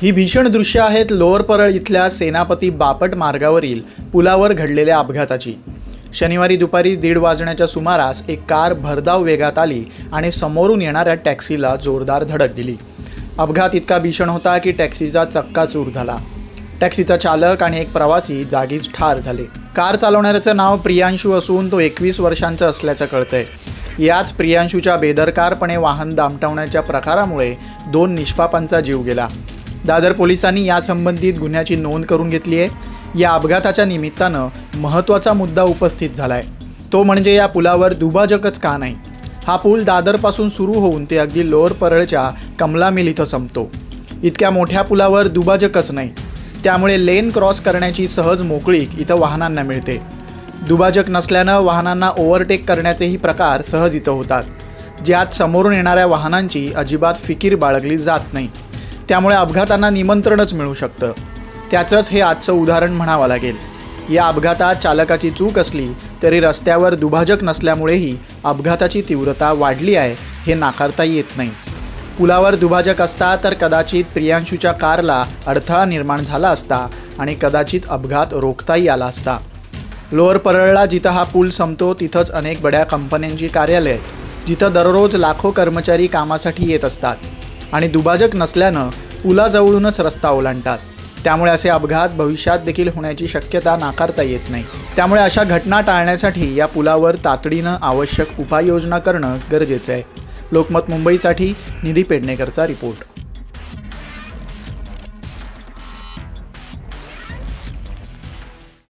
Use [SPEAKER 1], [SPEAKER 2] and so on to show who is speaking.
[SPEAKER 1] ही भीषण दृश्य आहेत लोअर परळ इथल्या सेनापती बापट मार्गावरील पुलावर घडलेल्या अपघाताची। शनिवारी दुपारी 1:30 वाजण्याच्या सुमारास एक कार भरधाव वेगात आली आणि समोरून येणाऱ्या टॅक्सीला जोरदार धडक दिली। अपघात इतका भीषण होता की टॅक्सीचा चक्काचूर झाला। टॅक्सीचा चालक आणि एक प्रवासी जागीच ठार झाले। कार चालवणाऱ्याचं नाव प्रियांशू असून तो 21 वर्षांचा असल्याचं कळतंय। याच प्रियांशूच्या बेदरकारपणे वाहन दामटवण्याच्या प्रकारामुळे 2 निष्पापांचा जीव गेला। दादर पोलिसांनी यासंबंधित गुन्ह्याची नोंद करून घेतली आहे। या अपघाताच्या निमित्तानं महत्त्वाचा मुद्दा उपस्थित झालाय, तो म्हणजे या पुलावर दुभाजकच का नाही। हा पूल दादरपासून सुरू होऊन ते अगदी लोअर परळच्या कमला मिल इथं संपतो। इतक्या मोठ्या पुलावर दुभाजकच नाही, त्यामुळे लेन क्रॉस करण्याची सहज मोकळीक इथं वाहनांना मिळते। दुभाजक नसल्यानं वाहनांना ओव्हरटेक करण्याचेही प्रकार सहज इथं होतात, ज्यात समोरून येणाऱ्या वाहनांची अजिबात फिकीर बाळगली जात नाही। त्यामुळे अपघातांना निमंत्रणच मिळू शकतं। त्याचंच हे आजचं उदाहरण म्हणावं लागेल। या अपघातात चालकाची चूक असली तरी रस्त्यावर दुभाजक नसल्यामुळेही अपघाताची तीव्रता वाढली आहे हे नाकारता येत नाही। पुलावर दुभाजक असता तर कदाचित प्रियांशूच्या कारला अडथळा निर्माण झाला असता आणि कदाचित अपघात रोखताही आला असता। लोअर परळला जिथं हा पूल संपतो तिथंच अनेक बड्या कंपन्यांची कार्यालय आहेत, जिथं दररोज लाखो कर्मचारी कामासाठी येत असतात आणि दुभाजक नसल्यानं पुलाजवळूनच रस्ता ओलांडतात। त्यामुळे असे अपघात भविष्यात देखील होण्याची शक्यता नाकारता येत नाही। त्यामुळे अशा घटना टाळण्यासाठी या पुलावर तातडीनं आवश्यक उपाययोजना करणं गरजेचं आहे। लोकमत मुंबईसाठी निधी पेडणेकरचा रिपोर्ट।